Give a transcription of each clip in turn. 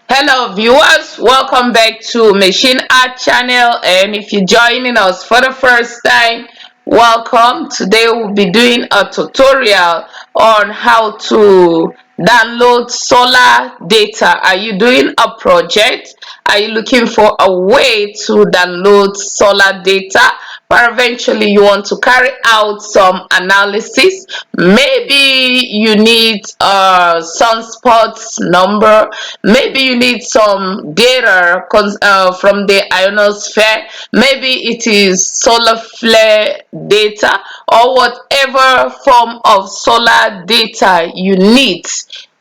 Hello viewers, welcome back to Machine Art channel, and if you're joining us for the first time, welcome. Today we'll be doing a tutorial on how to download solar data. Are you doing a project? Are you looking for a way to download solar data? But eventually you want to carry out some analysis. Maybe you need a sunspots number. Maybe you need some data from the ionosphere. Maybe it is solar flare data, or whatever form of solar data you need.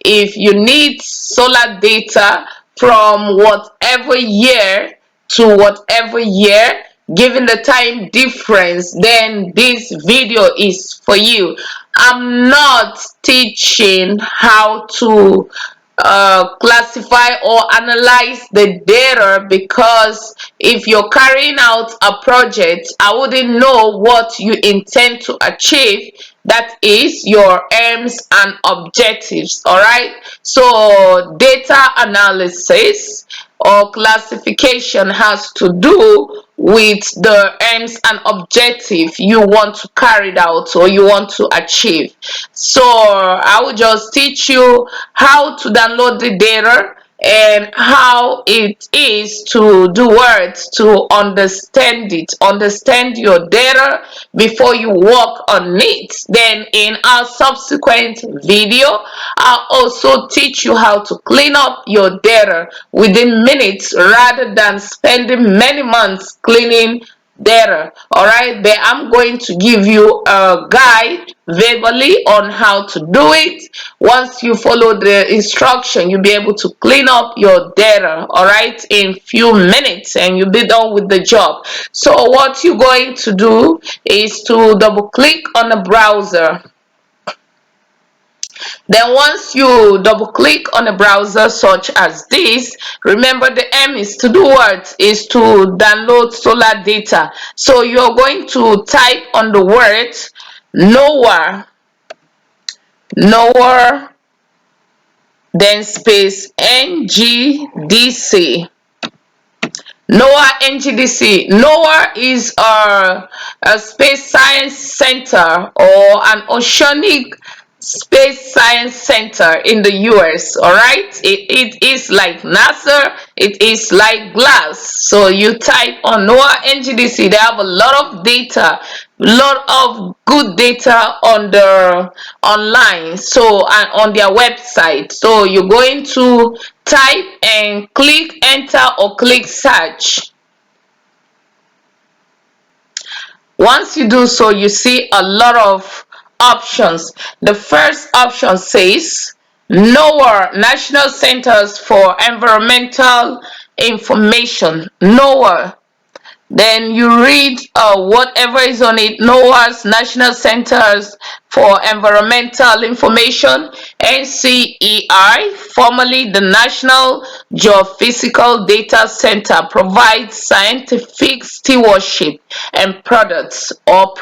If you need solar data from whatever year to whatever year, given the time difference, then this video is for you. I'm not teaching how to classify or analyze the data, because if you're carrying out a project, I wouldn't know what you intend to achieve. That is your aims and objectives. All right, so data analysis or classification has to do with the aims and objective you want to carry out or you want to achieve. So I will just teach you how to download the data and how it is to do words to understand your data before you work on it. Then in our subsequent video, I'll also teach you how to clean up your data within minutes rather than spending many months cleaning data. All right, there I'm going to give you a guide verbally on how to do it. Once you follow the instruction, you'll be able to clean up your data, all right, in few minutes, and you'll be done with the job. So what you're going to do is to double click on the browser. Then once you double click on a browser such as this, remember the aim is to do what? Is to download solar data. So you're going to type on the word Noaa, Noaa, then space Ngdc. Noaa Ngdc. Noaa is a space science center or an oceanic space science center in the US. All right, it is like NASA, it is like glass. So you type on Noaa Ngdc, they have a lot of data, lot of good data on the online, so and on their website. So you're going to type and click enter or click search. Once you do so, you see a lot of options. The first option says NOAA, National Centers for Environmental Information. NOAA. Then you read whatever is on it. NOAA's National Centers for Environmental Information, NCEI, formerly the National Geophysical Data Center, provides scientific stewardship and products. All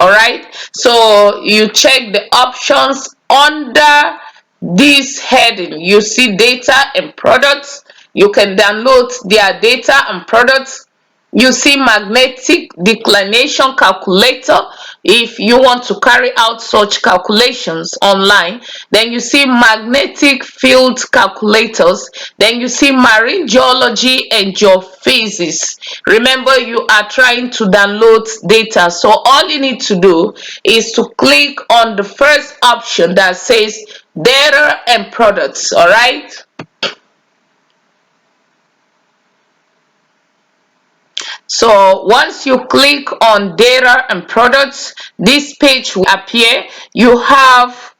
right, so you check the options under this heading. You see data and products. You can download their data and products. You see magnetic declination calculator if you want to carry out such calculations online. Then you see magnetic field calculators. Then you see marine geology and geophysics. Remember, you are trying to download data, so all you need to do is to click on the first option that says data and products. All right, so once you click on data and products, this page will appear. You have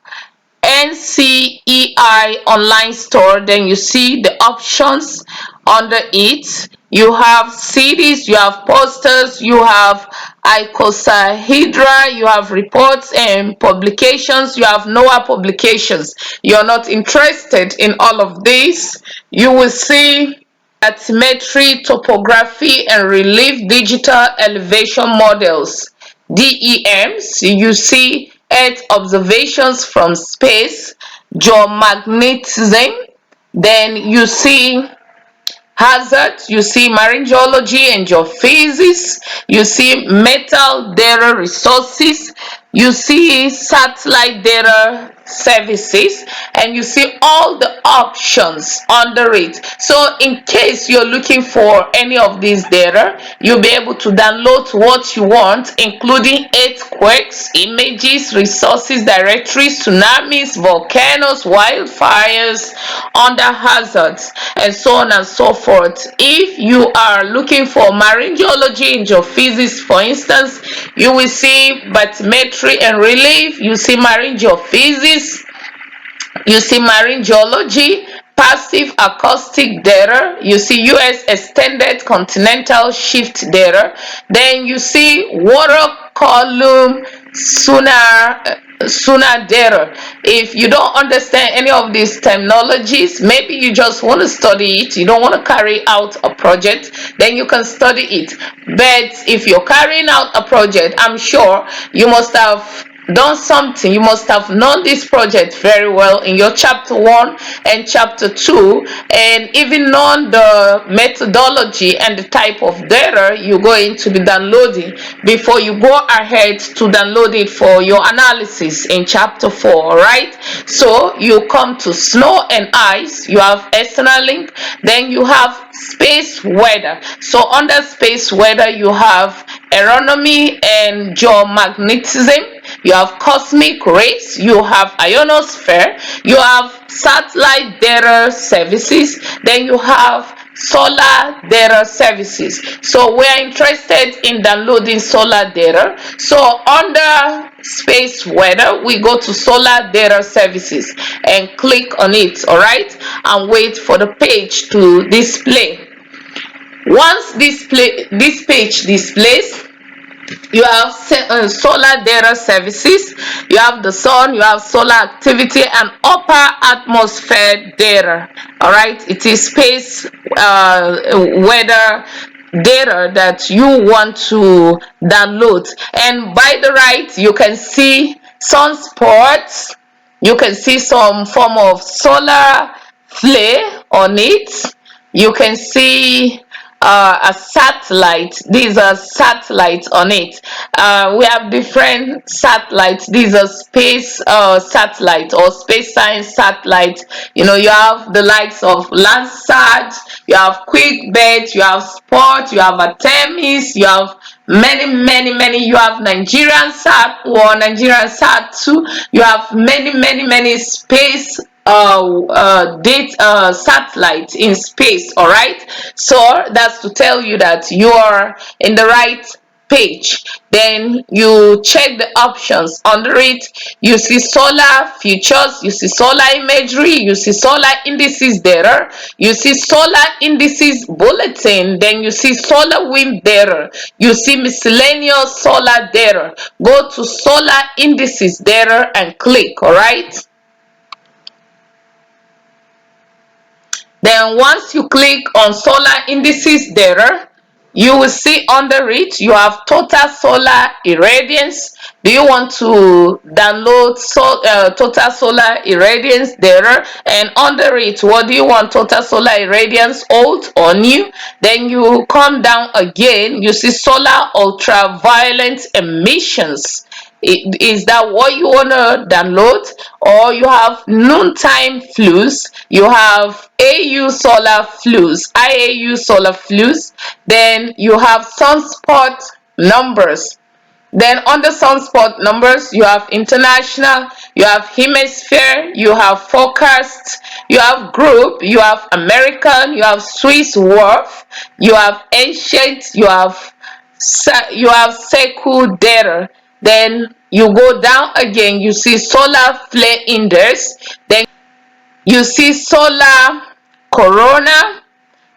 NCEI online store. Then you see the options under it. You have CDs, you have posters, you have icosahedra, you have reports and publications, you have NOAA publications. You're not interested in all of these. You will see bathymetry, topography and relief digital elevation models, DEMs. You see Earth observations from space, geomagnetism, Then you see hazard, you see marine geology and geophysics, you see metal data resources, you see satellite data services, and you see all the options under it. So in case you're looking for any of these data, you'll be able to download what you want, including earthquakes, images, resources, directories, tsunamis, volcanoes, wildfires, under hazards, and so on and so forth. If you are looking for marine geology and geophysics, for instance, you will see bathymetry and relief, you see marine geophysics, you see marine geology, passive acoustic data, you see US extended continental shift data, then you see water column sonar data. If you don't understand any of these terminologies, maybe you just want to study it, you don't want to carry out a project, then you can study it. But if you're carrying out a project, I'm sure you must have done something, you must have known this project very well in your chapter 1 and chapter 2, and even known the methodology and the type of data you're going to be downloading before you go ahead to download it for your analysis in chapter 4. All right, so you come to snow and ice, you have external link, then you have space weather. So under space weather you have aeronomy and geomagnetism, you have cosmic rays, you have ionosphere, you have satellite data services, then you have solar data services. So we are interested in downloading solar data. So under space weather, we go to solar data services and click on it, all right, and wait for the page to display. Once this page displays, you have solar data services, you have the sun, you have solar activity and upper atmosphere data. All right, it is space weather data that you want to download. And by the right, you can see sunspots, you can see some form of solar flare on it, you can see a satellite. These are satellites on it. We have different satellites. These are space satellite or space science satellite. You know, you have the likes of Landsat, you have QuickBet, you have Spot, you have Artemis, you have many. You have Nigerian Sat or Nigerian Sat 2. You have many space date satellite in space. All right, so that's to tell you that you are in the right page. Then you check the options under it, you see solar features, you see solar imagery, you see solar indices data, you see solar indices bulletin, then you see solar wind data, you see miscellaneous solar data. Go to solar indices data and click. All right, then once you click on solar indices data, you will see under it you have total solar irradiance. Do you want to download total solar irradiance data? And under it, what do you want total solar irradiance, old or new? Then you come down again, you see solar ultraviolet emissions. Is that what you want to download? Or you have noontime flux, you have AU solar flux, IAU solar flux, then you have sunspot numbers. Then under sunspot numbers, you have international, you have hemisphere, you have forecast, you have group, you have American, you have Swiss Wharf, you have ancient, you have circle data. Then you go down again, you see solar flare index, then you see solar corona.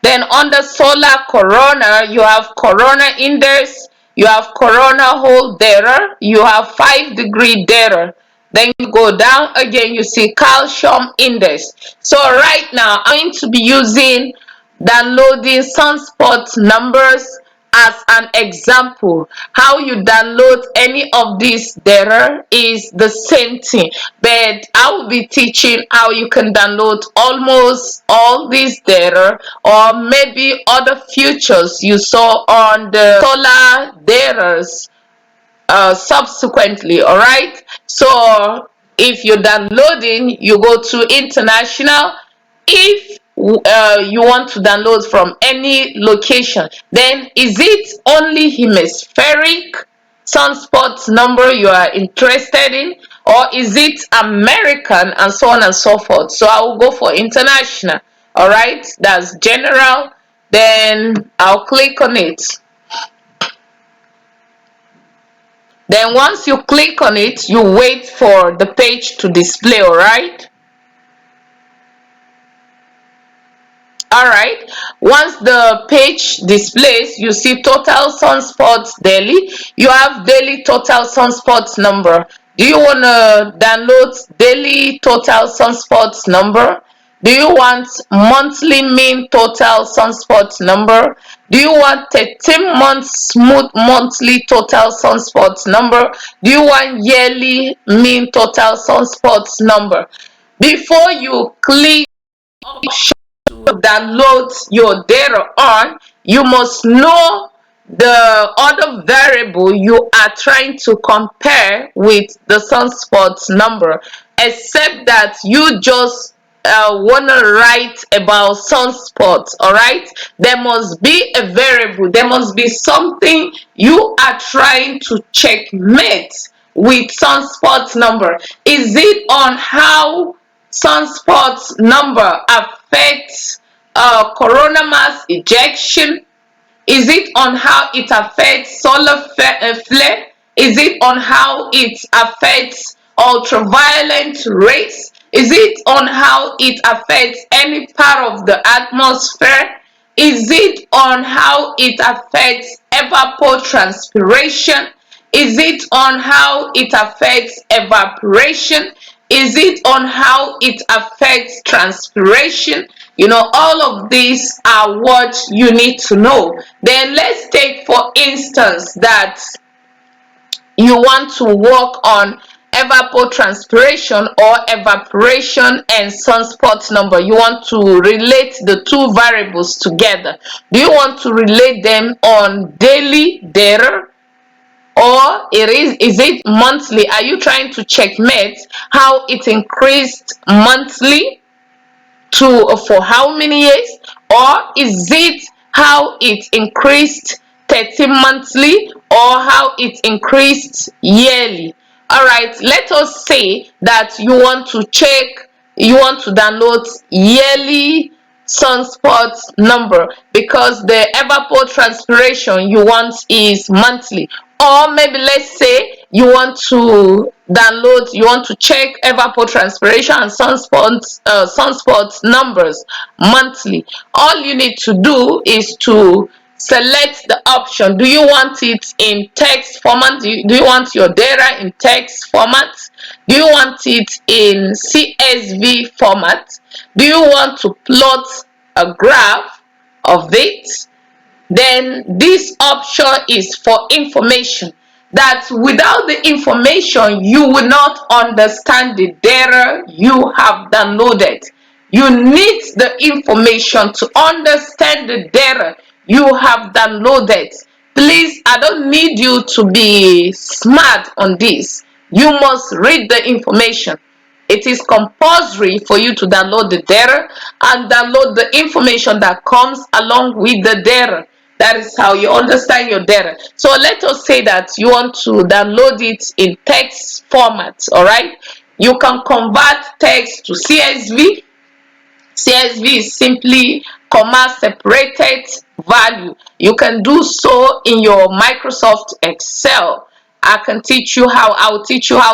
Then under solar corona, you have corona index, you have corona hole data, you have 5-degree data. Then you go down again, you see calcium index. So right now I'm going to be using downloading sunspot numbers as an example, how you download any of these data is the same thing, but I will be teaching how you can download almost all these data, or maybe other features you saw on the solar data subsequently. All right, so if you're downloading, you go to international. If you want to download from any location, then is it only hemispheric sunspot number you are interested in, or is it American, and so on and so forth? So I will go for international. All right, that's general. Then I'll click on it. Then once you click on it, you wait for the page to display. All right. All right, once the page displays, you see total sunspots daily. You have daily total sunspots number. Do you want to download daily total sunspots number? Do you want monthly mean total sunspots number? Do you want 13 months smooth monthly total sunspots number? Do you want yearly mean total sunspots number? Before you click download your data on, you must know the other variable you are trying to compare with the sunspots number, except that you just want to write about sunspots. All right, there must be a variable, there must be something you are trying to checkmate with sunspots number. Is it on how sunspots number affects coronal mass ejection? Is it on how it affects solar flare? Is it on how it affects ultraviolet rays? Is it on how it affects any part of the atmosphere? Is it on how it affects evapotranspiration? Is it on how it affects evaporation? Is it on how it affects transpiration? All of these are what you need to know. Then let's take for instance that you want to work on evapotranspiration or evaporation and sunspot number. You want to relate the two variables together. Do you want to relate them on daily data, or is it monthly? Are you trying to checkmate how it increased monthly to for how many years, or is it how it increased 13 monthly, or how it increased yearly? All right, let us say that you want to download yearly sunspot number, because the evapotranspiration you want is monthly. Or maybe let's say you want to check evapotranspiration and sunspots numbers monthly. All you need to do is to select the option. Do you want it in text format? Do you want your data in text format? Do you want it in CSV format? Do you want to plot a graph of it? Then this option is for information, that without the information you will not understand the data you have downloaded. You need the information to understand the data you have downloaded. Please, I don't need you to be smart on this. You must read the information. It is compulsory for you to download the data and download the information that comes along with the data. That is how you understand your data. So let us say that you want to download it in text format. All right, you can convert text to CSV. CSV is simply comma separated value. You can do so in your Microsoft Excel. I will teach you how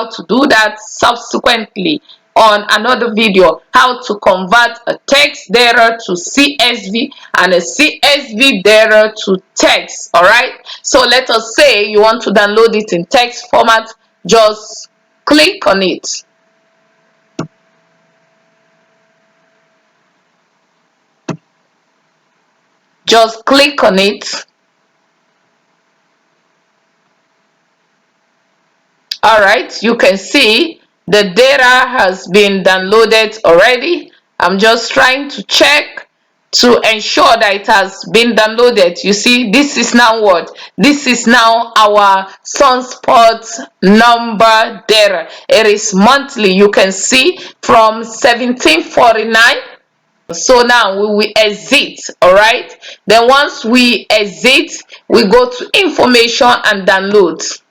to do that subsequently on another video, how to convert a text data to CSV and a CSV data to text. All right, so let us say you want to download it in text format. Just click on it. Just click on it. right, you can see the data has been downloaded already. I'm just trying to check to ensure that it has been downloaded. You see, this is now what? This is now our sunspot number data. It is monthly. You can see from 1749. So now we will exit. All right, then once we exit, we go to information and download.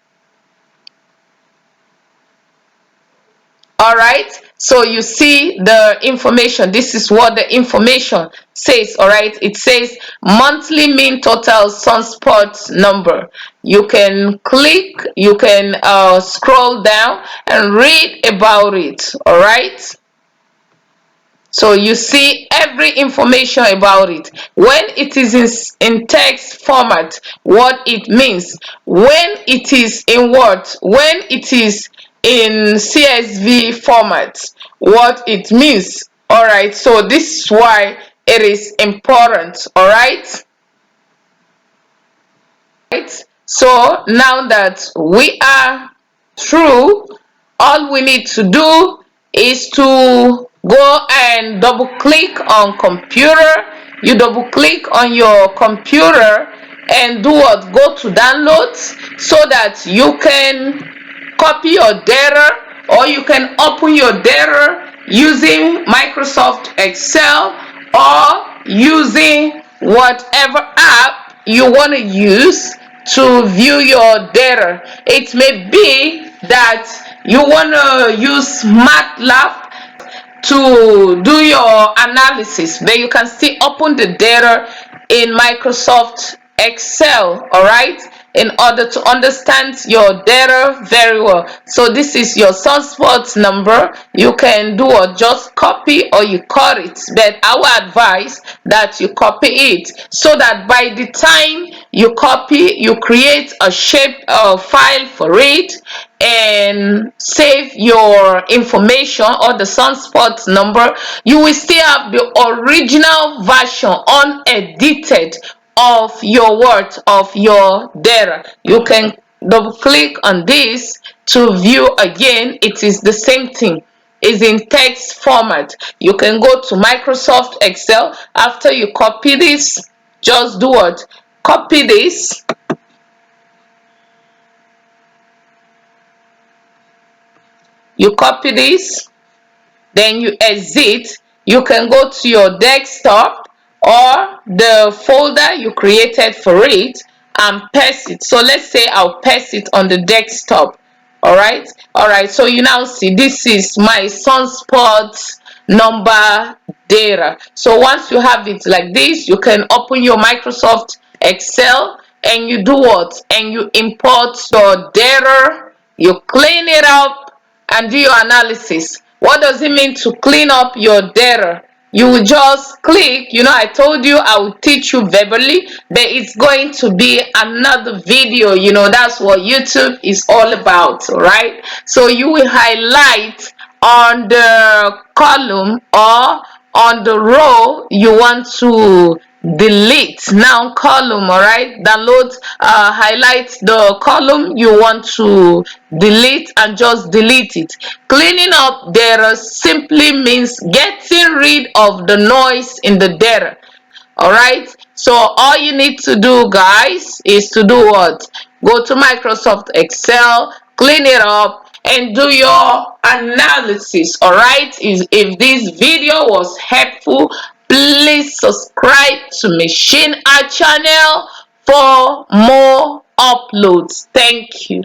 All right, so you see the information. This is what the information says. All right, it says monthly mean total sunspot number. You can click, you can scroll down and read about it. All right, so you see every information about it. When it is in text format, what it means. When it is in what? When it is in CSV format, what it means. All right, so this is why it is important. All right. So now that we are through, all we need to do is to go and double click on computer. You double click on your computer and do what? Go to downloads, so that you can copy your data, or you can open your data using Microsoft Excel, or using whatever app you want to use to view your data. It may be that you want to use MATLAB to do your analysis, but you can still open the data in Microsoft Excel, all right, in order to understand your data very well. So this is your sunspot number. You can do or just copy, or you cut it, but I would advise that you copy it, so that by the time you copy, you create a shape file for it and save your information or the sunspot number. You will still have the original version unedited of your words, of your data. You can double click on this to view again. It is the same thing, is in text format. You can go to Microsoft Excel. After you copy this, just do what? Copy this. You copy this, then you exit. You can go to your desktop or the folder you created for it and paste it. So let's say I'll paste it on the desktop. All right, so you now see this is my sunspot number data. So once you have it like this, you can open your Microsoft Excel and you do what? And you import your data, you clean it up and do your analysis. What does it mean to clean up your data? You will just click. I told you I will teach you verbally, but it's going to be another video. That's what YouTube is all about, right? So you will highlight on the column or on the row you want to delete. Now column, all right, download, highlight the column you want to delete and just delete it. Cleaning up data simply means getting rid of the noise in the data. All right, so all you need to do, guys, is to do what? Go to Microsoft Excel, clean it up and do your analysis. All right, if this video was helpful, please subscribe to Machine Art channel for more uploads. Thank you.